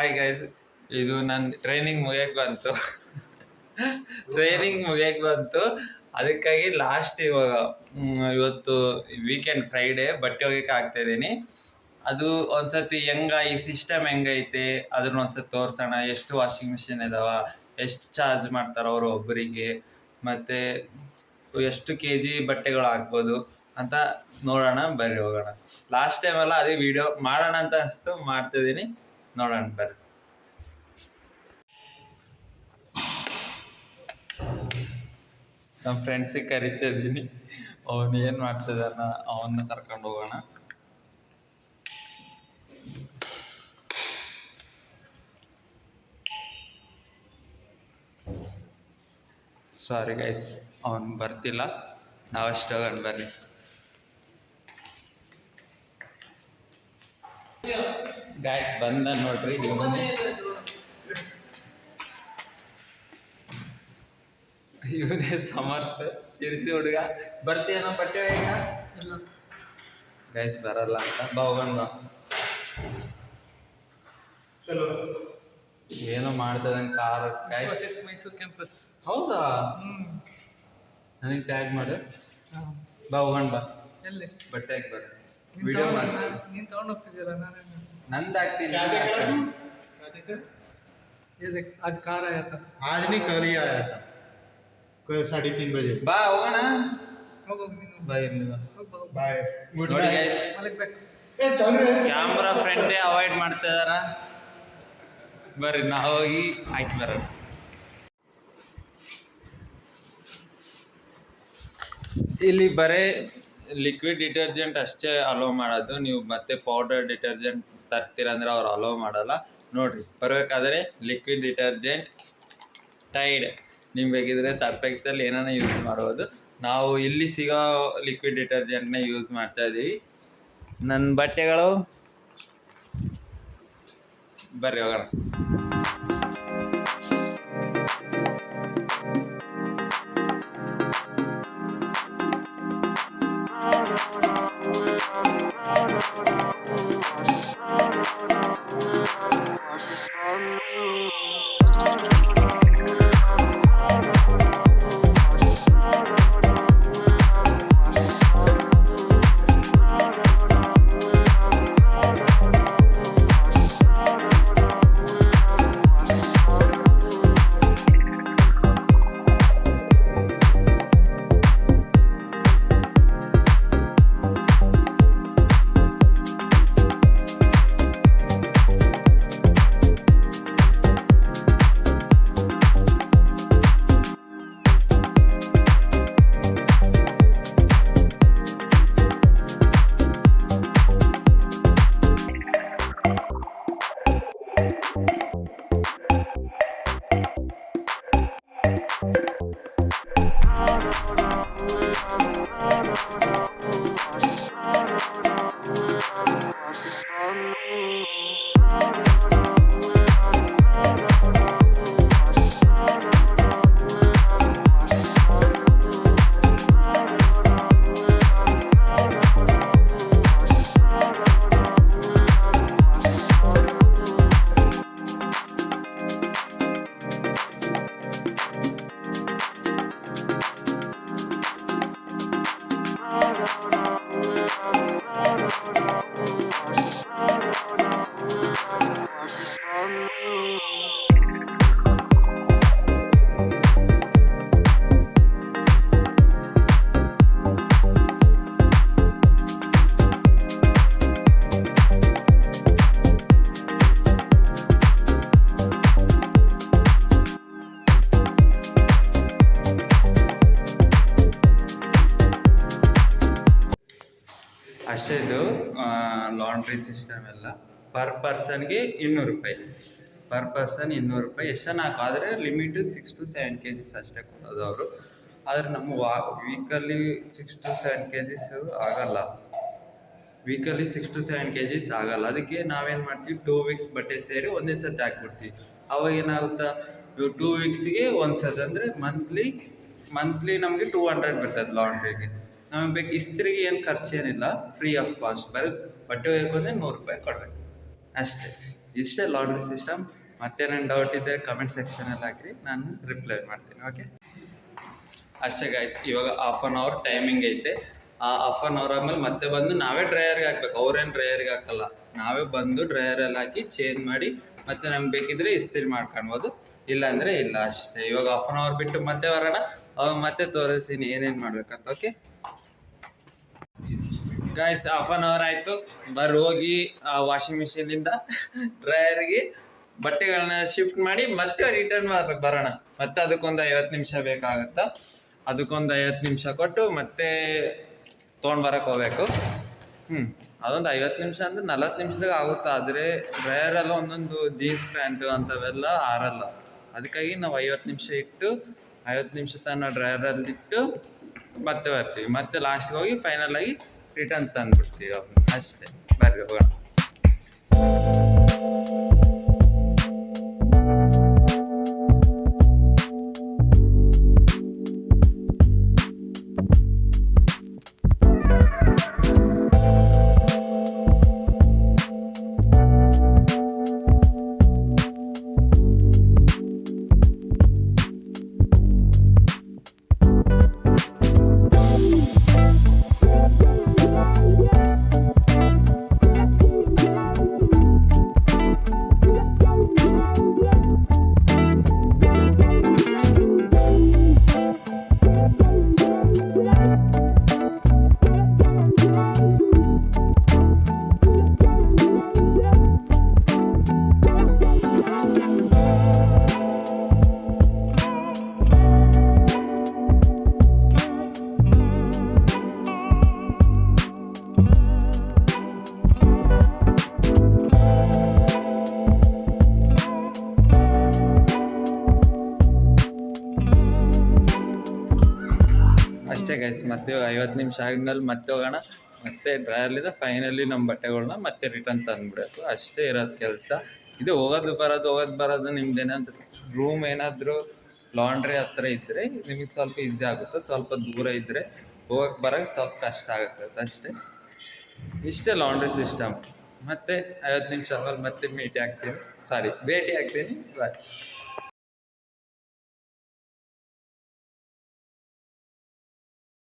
Hi guys, ಇದು ನನ್ನ training ಮುಗಿಯಕ್ಕೆ ಬಂತು. ಅದಕ್ಕಾಗಿ ಲಾಸ್ಟ್ ಇವತ್ತು ವೀಕೆಂಡ್ ಫ್ರೈಡೇ ಬಟ್ಟೆ ಒಗ್ಯಕ್ಕೆ ಆಗ್ತಾ ಇದ್ದೀನಿ. ಅದು ಒಂದ್ಸತಿ ಈ ಸಿಸ್ಟಮ್ ಹೆಂಗೈತೆ ಅದನ್ನ ಒಂದ್ಸತಿ ತೋರ್ಸೋಣ. ಎಷ್ಟು ವಾಷಿಂಗ್ ಮಿಷಿನ್ ಇದಾವ, ಎಷ್ಟು ಚಾರ್ಜ್ ಮಾಡ್ತಾರ ಅವರು ಒಬ್ಬರಿಗೆ, ಮತ್ತೆ ಎಷ್ಟು KG ಬಟ್ಟೆಗಳು ಹಾಕ್ಬೋದು ಅಂತ ನೋಡೋಣ. ಬರ್ರಿ ಹೋಗೋಣ. ಲಾಸ್ಟ್ ಟೈಮ್ ಎಲ್ಲ ಅದೇ ವಿಡಿಯೋ ಮಾಡೋಣ ಅಂತ ಅನಿಸ್ತು, ಮಾಡ್ತಿದ್ದೀನಿ. ನೋಡೋಣ ಬರ್ರಿ. ನಮ್ಮ ಫ್ರೆಂಡ್ಸಿಗೆ ಕರಿತಾ ಇದ್ದೀನಿ. ಅವನು ಏನು ಮಾಡ್ತಿದ್ದಾನ ಅವನ್ನ ಕರ್ಕೊಂಡು ಹೋಗೋಣ. ಸಾರಿ ಗೈಸ್, ಅವನು ಬರ್ತಿಲ್ಲ, ನಾವಷ್ಟು ಹೋಗೋಣ ಬರ್ರಿ. ಗೈಸ್ ಬಂದ ನೋಡ್ರಿ. ಇವನೇ ಸಮರ್ಥ ಶಿರ್ಸಿ ಹುಡುಗ. ಬರ್ತೀಯನೋ ಬಟ್ಟೆ ಈಗ? ಗೈಸ್ ಬರಲ್ಲ ಅಂತ. ಬಾ ಹೋಗೋಣ ಬಾ. ಏನೋ ಮಾಡ್ತದಂಗೆ ಕಾರ್. Guys Mysuru campus. ಹೌದಾ? ನನಗೆ ಟ್ಯಾಗ್ ಮಾಡು. ಬಾ ಹೋಗೋಣ ಬಾ. ಎಲ್ಲಿ ಬಟ್ಟೆ ಹಾಕಿ ಬರ್ರಿ. ವಿಡಿಯೋ ಮಾಡಿ. ನೀನು ತಗೊಂಡು ಹೋಗ್ತಿದ್ದೀರಾ? ನಂದು ಹಾಕ್ತೀನಿ. आज कार आया था. आज नहीं कल ही आया था, कल 3:30 बजे. ಬಾ ಹೋಗೋಣ. बाय. बाय. गुड ನೋಡಿ नाइट. ಗೈಸ್, ए चल रहे हैं. ಕ್ಯಾಮ್ರಾ ಫ್ರೆಂಡೇ ಅವಾಯ್ಡ್ ಮಾಡ್ತಾ ಇದಾರ. ಬರ್ರಿ ನಾವು ಹೋಗಿ ಹಾಕಿ ಬರೋಣ. ಇಲ್ಲಿ ಬರೇ ಲಿಕ್ವಿಡ್ ಡಿಟರ್ಜೆಂಟ್ ಅಷ್ಟೇ ಅಲೋ ಮಾಡೋದು. ನೀವು ಮತ್ತೆ ಪೌಡರ್ ಡಿಟರ್ಜೆಂಟ್ ತರ್ತೀರ ಅಂದ್ರೆ ಅವ್ರು ಅಲೋ ಮಾಡಲ್ಲ. ನೋಡ್ರಿ, ಬರಬೇಕಾದ್ರೆ ಲಿಕ್ವಿಡ್ ಡಿಟರ್ಜೆಂಟ್, ಟೈಡ್, ನಿಮ್ಗೆ ಬೇಕಿದ್ರೆ ಸರ್ಫೆಕ್ಸಲ್ಲಿ ಏನಾನ ಯೂಸ್ ಮಾಡ್ಬೋದು. ನಾವು ಇಲ್ಲಿ ಸಿಗೋ ಲಿಕ್ವಿಡ್ ಡಿಟರ್ಜೆಂಟ್ನ ಯೂಸ್ ಮಾಡ್ತಾ ಇದ್ದೀವಿ. ನನ್ನ ಬಟ್ಟೆಗಳು ಬರ್ರಿ ಹೋಗೋಣ. ಅಷ್ಟೇದು ಲಾಂಡ್ರಿ ಸಿಸ್ಟಮ್ ಎಲ್ಲ. ಪರ್ ಪರ್ಸನ್ಗೆ 200 ರೂಪಾಯಿ. ಪರ್ ಪರ್ಸನ್ 200 ರೂಪಾಯಿ. ಎಷ್ಟು ಹಾಕು, ಆದರೆ ಲಿಮಿಟು 6 to 7 kgs ಅಷ್ಟೇ ಕೊಡೋದು ಅವರು. ಆದರೆ ನಮ್ಮ ವೀಕಲ್ಲಿ 6 to 7 kgs ಆಗಲ್ಲ. 6 to 7 kgs ಆಗಲ್ಲ. ಅದಕ್ಕೆ ನಾವೇನು ಮಾಡ್ತೀವಿ, 2 weeks ಬಟ್ಟೆ ಸೇರಿ ಒಂದೇ ಸತಿ ಹಾಕ್ಬಿಡ್ತೀವಿ. ಅವಾಗ ಏನಾಗುತ್ತಾ, 2 weeksಗೆ ಒಂದು ಸತಿ ಅಂದರೆ ಮಂತ್ಲಿ ನಮಗೆ 200 ಬರ್ತದೆ ಲಾಂಡ್ರಿಗೆ. ನಮಗೆ ಬೇಕು ಇಸ್ತ್ರಿಗೆ ಏನು ಖರ್ಚೇನಿಲ್ಲ, ಫ್ರೀ ಆಫ್ ಕಾಸ್ಟ್. ಬರೀ ಬಟ್ಟೆ ಒಯ್ಯಕ್ಕೆ ಹೋದರೆ 100 ರೂಪಾಯಿ ಕೊಡಬೇಕು ಅಷ್ಟೇ. ಇಷ್ಟೇ ಲಾಂಡ್ರಿ ಸಿಸ್ಟಮ್. ಮತ್ತೆ ನನ್ನ ಡೌಟ್ ಇದ್ದರೆ ಕಮೆಂಟ್ ಸೆಕ್ಷನಲ್ಲಿ ಹಾಕಿ, ನಾನು ರಿಪ್ಲೈ ಮಾಡ್ತೀನಿ. ಓಕೆ, ಅಷ್ಟೇ ಗೈಸ್. ಇವಾಗ 1/2 ಅವರ್ ಟೈಮಿಂಗ್ ಐತೆ. ಆ 1/2 ಅವರ್ ಆದಮೇಲೆ ಮತ್ತೆ ಬಂದು ನಾವೇ ಡ್ರೈಯರ್ಗೆ ಹಾಕ್ಬೇಕು, ಅವ್ರೇನು ಡ್ರೈಯರ್ಗೆ ಹಾಕಲ್ಲ. ನಾವೇ ಬಂದು ಡ್ರೈಯರಲ್ಲಿ ಹಾಕಿ ಚೇಂಜ್ ಮಾಡಿ ಮತ್ತೆ ನಮ್ಗೆ ಬೇಕಿದ್ರೆ ಇಸ್ತ್ರಿ ಮಾಡ್ಕೊಳ್ಬೋದು, ಇಲ್ಲ ಅಂದರೆ ಇಲ್ಲ ಅಷ್ಟೇ. ಇವಾಗ 1/2 ಅವರ್ ಬಿಟ್ಟು ಮತ್ತೆ ಬರೋಣ, ಅವಾಗ ಮತ್ತೆ ತೋರಿಸ್ತೀನಿ ಏನೇನು ಮಾಡ್ಬೇಕಂತ. ಓಕೆ ಗಾಯ್ಸ್, 1/2 ಅವರ್ ಆಯಿತು. ಹೋಗಿ ವಾಷಿಂಗ್ ಮಿಷಿನಿಂದ ಡ್ರೈಯರ್ಗೆ ಬಟ್ಟೆಗಳನ್ನ ಶಿಫ್ಟ್ ಮಾಡಿ ಮತ್ತೆ ರಿಟರ್ನ್ ಬರೋಣ. ಮತ್ತೆ ಅದಕ್ಕೊಂದು 50 ನಿಮಿಷ ಬೇಕಾಗುತ್ತಾ, ಅದಕ್ಕೊಂದು 50 ನಿಮಿಷ ಕೊಟ್ಟು ಮತ್ತೆ ತೊಗೊಂಡ್ಬರಕ್ಕೆ ಹೋಗ್ಬೇಕು. ಅದೊಂದು 50 ನಿಮಿಷ ಅಂದರೆ 40 ನಿಮಿಷದಾಗ ಆಗುತ್ತಾ. ಆದರೆ ಡ್ರೈಯರೆಲ್ಲ ಒಂದೊಂದು ಜೀನ್ಸ್ ಪ್ಯಾಂಟು ಅಂಥವೆಲ್ಲ ಆರಲ್ಲ. ಅದಕ್ಕಾಗಿ ನಾವು 50 ನಿಮಿಷ ಇಟ್ಟು 50 ನಿಮಿಷ ತನಕ ಡ್ರೈಯರಲ್ಲಿಟ್ಟು ಮತ್ತೆ ಬರ್ತೀವಿ. ಮತ್ತೆ ಲಾಸ್ಟ್ಗೆ ಹೋಗಿ ಫೈನಲ್ ಆಗಿ ರಿಟರ್ನ್ ತಂದುಬಿಡ್ತೀವಿ ಅಷ್ಟೇ. ಬರ್ರಿ ಹೋಗೋಣ. ಅಷ್ಟೇ ಗೈಸ್, ಮತ್ತೆ 50 ನಿಮಿಷ ಆದ್ಮೇಲೆ ಮತ್ತೆ ಹೋಗೋಣ. ಮತ್ತೆ ಡ್ರೈಯರ್ಲಿಂದ ಫೈನಲಿ ನಮ್ಮ ಬಟ್ಟೆಗಳನ್ನ ಮತ್ತೆ ರಿಟರ್ನ್ ತಂದುಬಿಡಬೇಕು. ಅಷ್ಟೇ ಇರೋದು ಕೆಲಸ. ಇದು ಹೋಗೋದು ಬರೋದು ನಿಮ್ದೇನಾದ್ರು ರೂಮ್ ಏನಾದರೂ ಲಾಂಡ್ರಿ ಹತ್ರ ಇದ್ದರೆ ನಿಮಗೆ ಸ್ವಲ್ಪ ಈಸಿ ಆಗುತ್ತೆ. ಸ್ವಲ್ಪ ದೂರ ಇದ್ದರೆ ಹೋಗಕ್ಕೆ ಬರೋಕ್ಕೆ ಸ್ವಲ್ಪ ಕಷ್ಟ ಆಗುತ್ತೆ ಅಷ್ಟೇ. ಇಷ್ಟೇ ಲಾಂಡ್ರಿ ಸಿಸ್ಟಮ್. ಮತ್ತೆ 50 ನಿಮಿಷ ಆದ್ಮೇಲೆ ಮತ್ತೆ ಭೇಟಿ ಆಗ್ತೀನಿ. ಬಾಯ್.